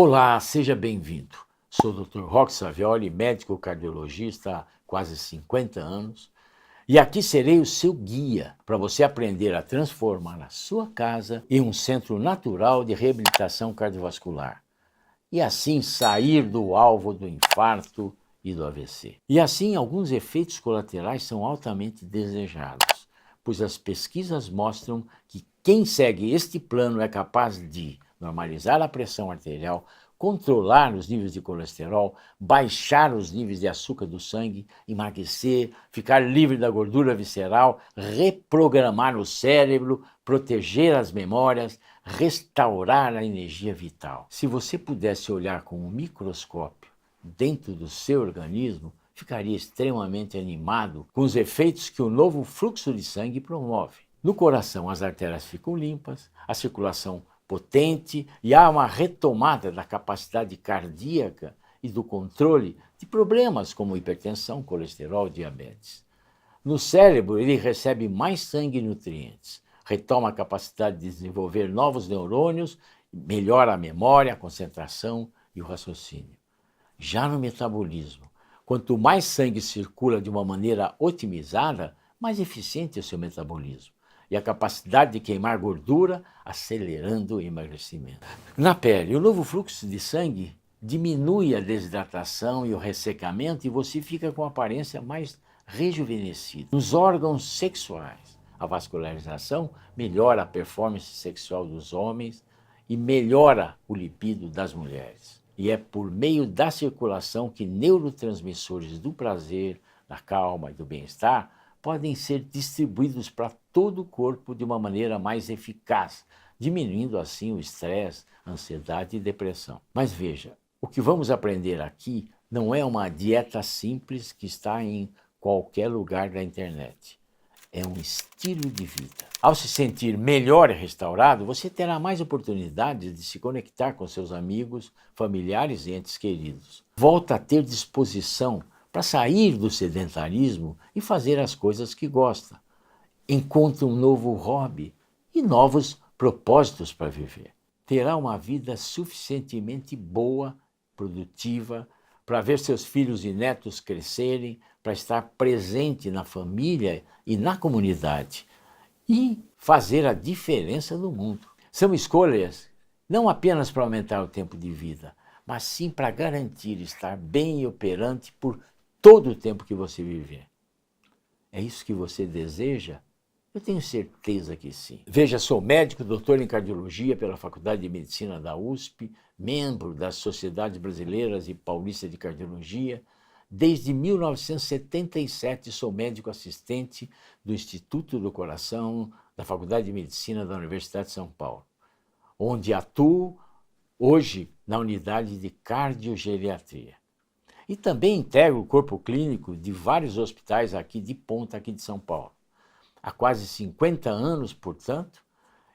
Olá, seja bem-vindo. Sou o Dr. Roque Savioli, médico cardiologista há quase 50 anos, e aqui serei o seu guia para você aprender a transformar a sua casa em um centro natural de reabilitação cardiovascular e assim sair do alvo do infarto e do AVC. E assim, alguns efeitos colaterais são altamente desejados, pois as pesquisas mostram que quem segue este plano é capaz de normalizar a pressão arterial, controlar os níveis de colesterol, baixar os níveis de açúcar do sangue, emagrecer, ficar livre da gordura visceral, reprogramar o cérebro, proteger as memórias, restaurar a energia vital. Se você pudesse olhar com um microscópio dentro do seu organismo, ficaria extremamente animado com os efeitos que o novo fluxo de sangue promove. No coração, as artérias ficam limpas, a circulação potente e há uma retomada da capacidade cardíaca e do controle de problemas como hipertensão, colesterol, diabetes. No cérebro, ele recebe mais sangue e nutrientes, retoma a capacidade de desenvolver novos neurônios, melhora a memória, a concentração e o raciocínio. Já no metabolismo, quanto mais sangue circula de uma maneira otimizada, mais eficiente é o seu metabolismo e a capacidade de queimar gordura, acelerando o emagrecimento. Na pele, o novo fluxo de sangue diminui a desidratação e o ressecamento e você fica com a aparência mais rejuvenescida. Nos órgãos sexuais, a vascularização melhora a performance sexual dos homens e melhora o libido das mulheres. E é por meio da circulação que neurotransmissores do prazer, da calma e do bem-estar podem ser distribuídos para todo o corpo de uma maneira mais eficaz, diminuindo assim o estresse, ansiedade e depressão. Mas veja, o que vamos aprender aqui não é uma dieta simples que está em qualquer lugar da internet. É um estilo de vida. Ao se sentir melhor e restaurado, você terá mais oportunidades de se conectar com seus amigos, familiares e entes queridos. Volta a ter disposição para sair do sedentarismo e fazer as coisas que gosta. Encontre um novo hobby e novos propósitos para viver. Terá uma vida suficientemente boa, produtiva, para ver seus filhos e netos crescerem, para estar presente na família e na comunidade e fazer a diferença no mundo. São escolhas não apenas para aumentar o tempo de vida, mas sim para garantir estar bem e operante por todo o tempo que você viver. É isso que você deseja? Eu tenho certeza que sim. Veja, sou médico, doutor em cardiologia pela Faculdade de Medicina da USP, membro das Sociedades Brasileiras e Paulista de Cardiologia. Desde 1977 sou médico assistente do Instituto do Coração da Faculdade de Medicina da Universidade de São Paulo, onde atuo hoje na unidade de cardiogeriatria. E também integro o corpo clínico de vários hospitais aqui de ponta aqui de São Paulo. Há quase 50 anos, portanto,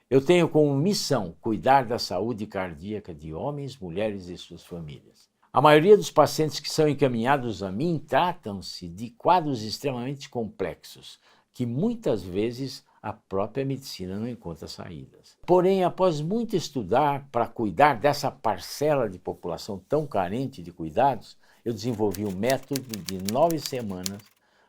eu tenho como missão cuidar da saúde cardíaca de homens, mulheres e suas famílias. A maioria dos pacientes que são encaminhados a mim tratam-se de quadros extremamente complexos, que muitas vezes a própria medicina não encontra saídas. Porém, após muito estudar para cuidar dessa parcela de população tão carente de cuidados, eu desenvolvi um método de 9 semanas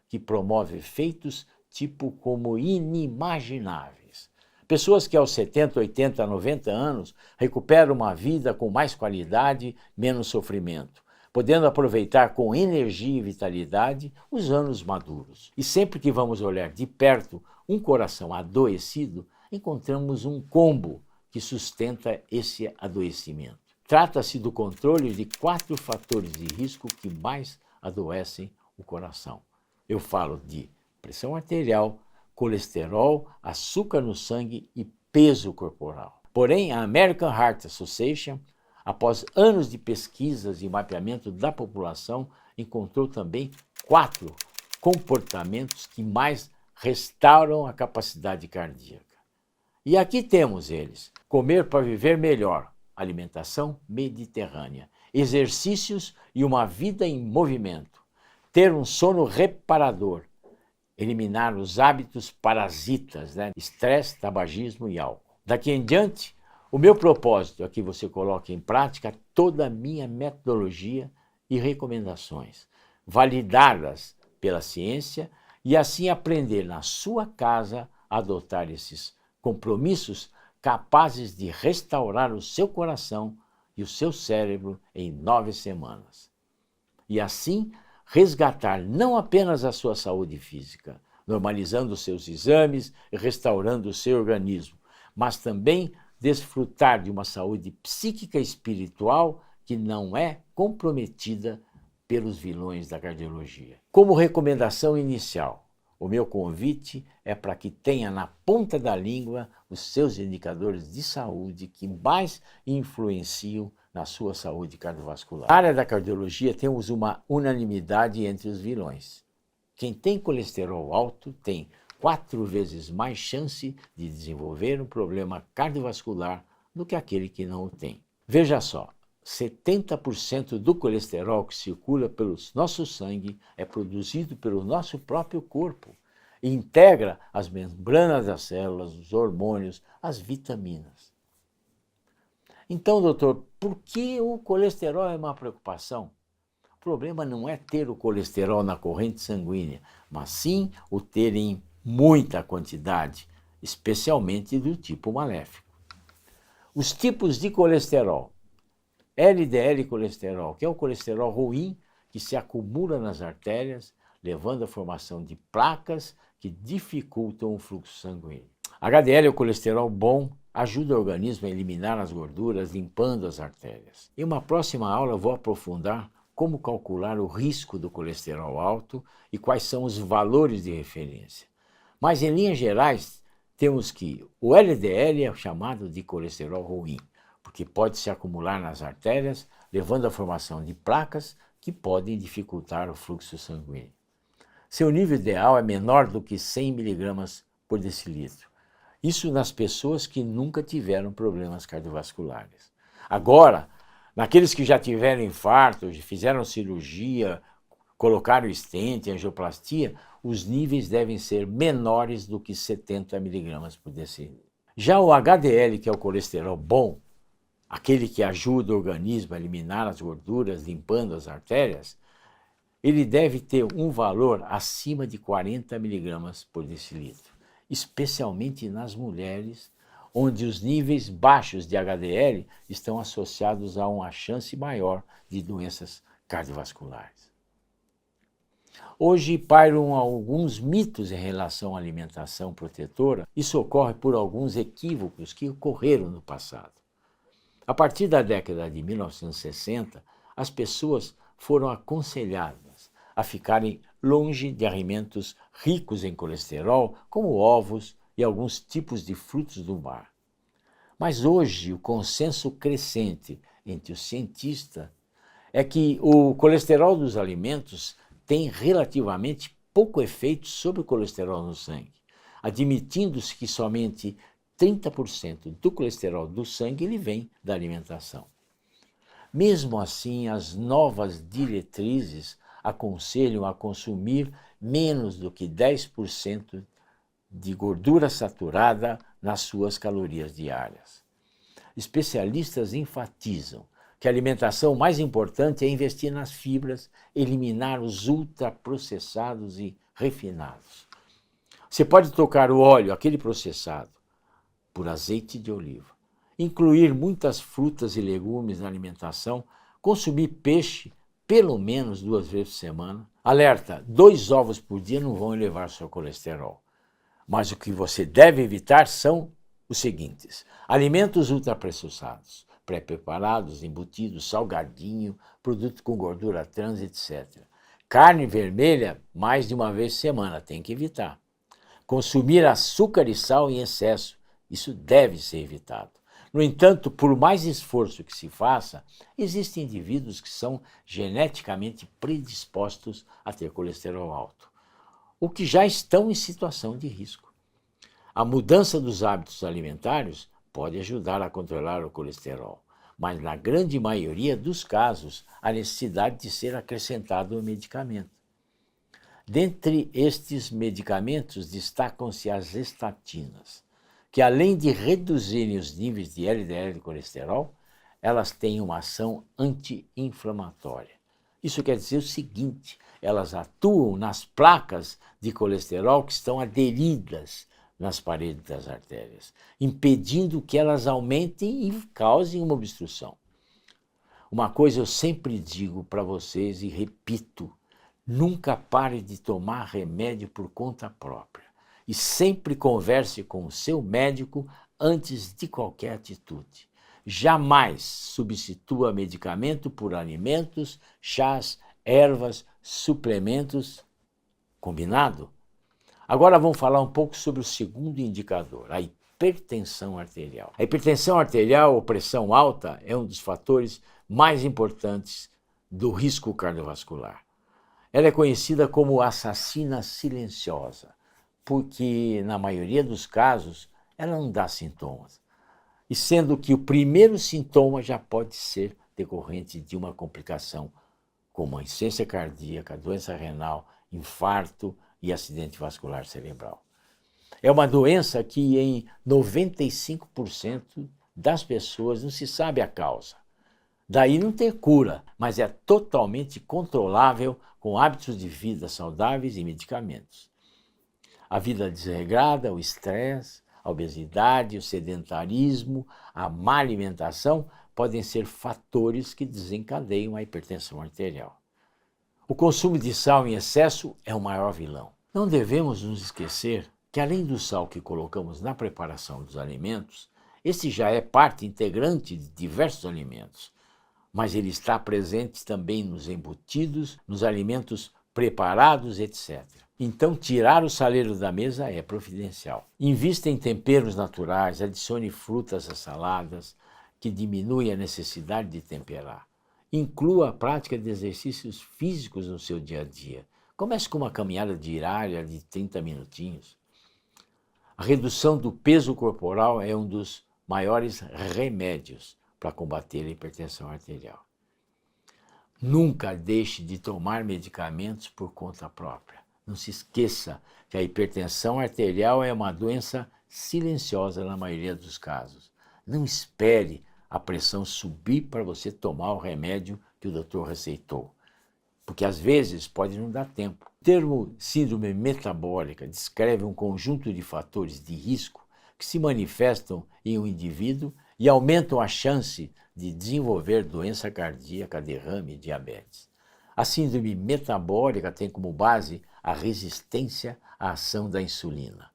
que promove efeitos tipo como inimagináveis. Pessoas que aos 70, 80, 90 anos recuperam uma vida com mais qualidade, menos sofrimento, podendo aproveitar com energia e vitalidade os anos maduros. E sempre que vamos olhar de perto um coração adoecido, encontramos um combo que sustenta esse adoecimento. Trata-se do controle de 4 fatores de risco que mais adoecem o coração. Eu falo de pressão arterial, colesterol, açúcar no sangue e peso corporal. Porém, a American Heart Association, após anos de pesquisas e mapeamento da população, encontrou também 4 comportamentos que mais restauram a capacidade cardíaca. E aqui temos eles: comer para viver melhor, alimentação mediterrânea, exercícios e uma vida em movimento, ter um sono reparador, eliminar os hábitos parasitas, estresse, tabagismo e álcool. Daqui em diante, O meu propósito é que você coloque em prática toda a minha metodologia e recomendações, validadas pela ciência, e assim aprender na sua casa a adotar esses compromissos capazes de restaurar o seu coração e o seu cérebro em 9 semanas. E assim resgatar não apenas a sua saúde física, normalizando os seus exames e restaurando o seu organismo, mas também desfrutar de uma saúde psíquica e espiritual que não é comprometida pelos vilões da cardiologia. Como recomendação inicial, o meu convite é para que tenha na ponta da língua os seus indicadores de saúde que mais influenciam na sua saúde cardiovascular. Na área da cardiologia temos uma unanimidade entre os vilões. Quem tem colesterol alto tem 4 vezes mais chance de desenvolver um problema cardiovascular do que aquele que não o tem. Veja só, 70% do colesterol que circula pelo nosso sangue é produzido pelo nosso próprio corpo e integra as membranas das células, os hormônios, as vitaminas. Então, doutor, por que o colesterol é uma preocupação? O problema não é ter o colesterol na corrente sanguínea, mas sim o ter em muita quantidade, especialmente do tipo maléfico. Os tipos de colesterol. LDL colesterol, que é o colesterol ruim que se acumula nas artérias, levando à formação de placas que dificultam o fluxo sanguíneo. HDL é o colesterol bom, ajuda o organismo a eliminar as gorduras, limpando as artérias. Em uma próxima aula eu vou aprofundar como calcular o risco do colesterol alto e quais são os valores de referência. Mas em linhas gerais, temos que o LDL é chamado de colesterol ruim, porque pode se acumular nas artérias, levando à formação de placas que podem dificultar o fluxo sanguíneo. Seu nível ideal é menor do que 100 mg por decilitro. Isso nas pessoas que nunca tiveram problemas cardiovasculares. Agora, naqueles que já tiveram infarto, fizeram cirurgia, colocaram stent, angioplastia, os níveis devem ser menores do que 70 mg por decilitro. Já o HDL, que é o colesterol bom, aquele que ajuda o organismo a eliminar as gorduras, limpando as artérias, ele deve ter um valor acima de 40 mg por decilitro, especialmente nas mulheres, onde os níveis baixos de HDL estão associados a uma chance maior de doenças cardiovasculares. Hoje pairam alguns mitos em relação à alimentação protetora. Isso ocorre por alguns equívocos que ocorreram no passado. A partir da década de 1960, as pessoas foram aconselhadas a ficarem longe de alimentos ricos em colesterol, como ovos e alguns tipos de frutos do mar. Mas hoje o consenso crescente entre os cientistas é que o colesterol dos alimentos tem relativamente pouco efeito sobre o colesterol no sangue, admitindo-se que somente 30% do colesterol do sangue ele vem da alimentação. Mesmo assim, as novas diretrizes aconselham a consumir menos do que 10% de gordura saturada nas suas calorias diárias. Especialistas enfatizam que a alimentação mais importante é investir nas fibras, eliminar os ultraprocessados e refinados. Você pode trocar o óleo, aquele processado, por azeite de oliva, incluir muitas frutas e legumes na alimentação, consumir peixe pelo menos 2 vezes por semana. Alerta, 2 ovos por dia não vão elevar seu colesterol. Mas o que você deve evitar são os seguintes: alimentos ultraprocessados, pré-preparados, embutidos, salgadinho, produto com gordura trans, etc. Carne vermelha mais de 1 vez por semana, tem que evitar. Consumir açúcar e sal em excesso, isso deve ser evitado. No entanto, por mais esforço que se faça, existem indivíduos que são geneticamente predispostos a ter colesterol alto, ou que já estão em situação de risco. A mudança dos hábitos alimentares pode ajudar a controlar o colesterol, mas na grande maioria dos casos, há necessidade de ser acrescentado um medicamento. Dentre estes medicamentos destacam-se as estatinas, que além de reduzirem os níveis de LDL de colesterol, elas têm uma ação anti-inflamatória. Isso quer dizer o seguinte, elas atuam nas placas de colesterol que estão aderidas nas paredes das artérias, impedindo que elas aumentem e causem uma obstrução. Uma coisa eu sempre digo para vocês e repito, nunca pare de tomar remédio por conta própria e sempre converse com o seu médico antes de qualquer atitude. Jamais substitua medicamento por alimentos, chás, ervas, suplementos. Combinado? Agora vamos falar um pouco sobre o segundo indicador, a hipertensão arterial. A hipertensão arterial ou pressão alta é um dos fatores mais importantes do risco cardiovascular. Ela é conhecida como assassina silenciosa, porque na maioria dos casos ela não dá sintomas. E sendo que o primeiro sintoma já pode ser decorrente de uma complicação como a insuficiência cardíaca, doença renal, infarto e acidente vascular cerebral. É uma doença que em 95% das pessoas não se sabe a causa. Daí não ter cura, mas é totalmente controlável com hábitos de vida saudáveis e medicamentos. A vida desregrada, o estresse, a obesidade, o sedentarismo, a má alimentação podem ser fatores que desencadeiam a hipertensão arterial. O consumo de sal em excesso é o maior vilão. Não devemos nos esquecer que além do sal que colocamos na preparação dos alimentos, esse já é parte integrante de diversos alimentos, mas ele está presente também nos embutidos, nos alimentos preparados, etc. Então, tirar o saleiro da mesa é providencial. Invista em temperos naturais, adicione frutas às saladas, que diminuem a necessidade de temperar. Inclua a prática de exercícios físicos no seu dia a dia. Comece com uma caminhada diária de 30 minutinhos. A redução do peso corporal é um dos maiores remédios para combater a hipertensão arterial. Nunca deixe de tomar medicamentos por conta própria. Não se esqueça que a hipertensão arterial é uma doença silenciosa na maioria dos casos. Não espere a pressão subir para você tomar o remédio que o doutor receitou, porque às vezes pode não dar tempo. O termo síndrome metabólica descreve um conjunto de fatores de risco que se manifestam em um indivíduo e aumentam a chance de desenvolver doença cardíaca, derrame e diabetes. A síndrome metabólica tem como base a resistência à ação da insulina,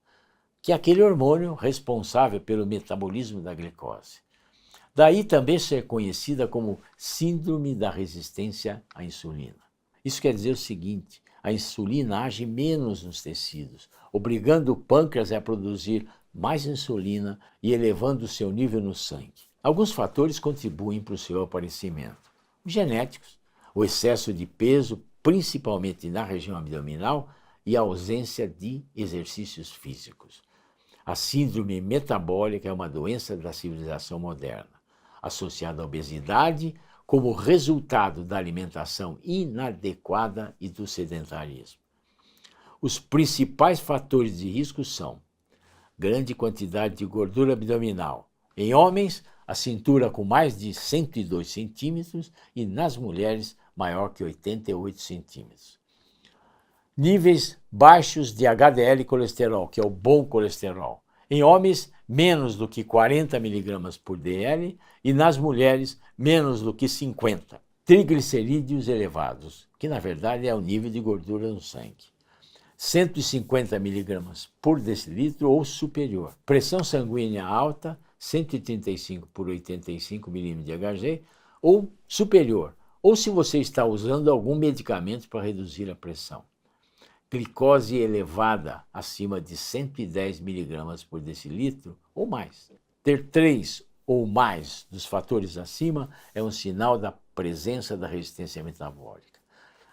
que é aquele hormônio responsável pelo metabolismo da glicose. Daí também ser conhecida como síndrome da resistência à insulina. Isso quer dizer o seguinte, a insulina age menos nos tecidos, obrigando o pâncreas a produzir mais insulina e elevando o seu nível no sangue. Alguns fatores contribuem para o seu aparecimento. Os genéticos, o excesso de peso, principalmente na região abdominal, e a ausência de exercícios físicos. A síndrome metabólica é uma doença da civilização moderna, associada à obesidade como resultado da alimentação inadequada e do sedentarismo. Os principais fatores de risco são grande quantidade de gordura abdominal. Em homens, a cintura com mais de 102 centímetros e nas mulheres maior que 88 centímetros. Níveis baixos de HDL colesterol, que é o bom colesterol. Em homens, menos do que 40 mg por dl e nas mulheres, menos do que 50. Triglicerídeos elevados, que na verdade é o nível de gordura no sangue. 150 mg por decilitro ou superior. Pressão sanguínea alta, 135 por 85 mm de Hg ou superior. Ou se você está usando algum medicamento para reduzir a pressão. Glicose elevada acima de 110 mg por decilitro ou mais. Ter 3 ou mais dos fatores acima é um sinal da presença da resistência metabólica.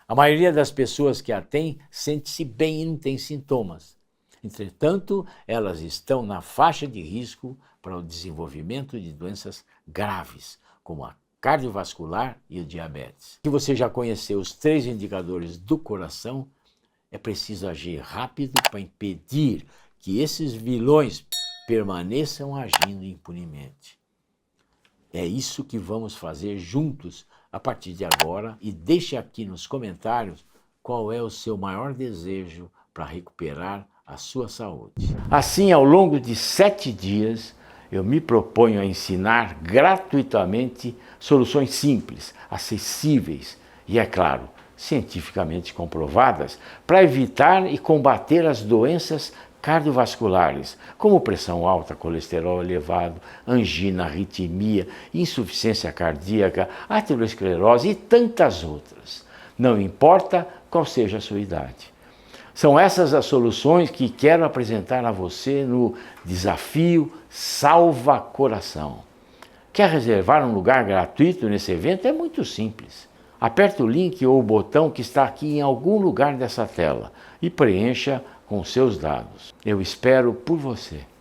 A maioria das pessoas que a têm sente-se bem e não tem sintomas. Entretanto, elas estão na faixa de risco para o desenvolvimento de doenças graves, como a cardiovascular e o diabetes. Se você já conheceu os 3 indicadores do coração, é preciso agir rápido para impedir que esses vilões permaneçam agindo impunemente. É isso que vamos fazer juntos a partir de agora e deixe aqui nos comentários qual é o seu maior desejo para recuperar a sua saúde. Assim, ao longo de 7 dias, eu me proponho a ensinar gratuitamente soluções simples, acessíveis e, é claro, cientificamente comprovadas para evitar e combater as doenças cardiovasculares, como pressão alta, colesterol elevado, angina, arritmia, insuficiência cardíaca, aterosclerose e tantas outras. Não importa qual seja a sua idade. São essas as soluções que quero apresentar a você no desafio Salva Coração. Quer reservar um lugar gratuito nesse evento? É muito simples. Aperte o link ou o botão que está aqui em algum lugar dessa tela e preencha com seus dados. Eu espero por você.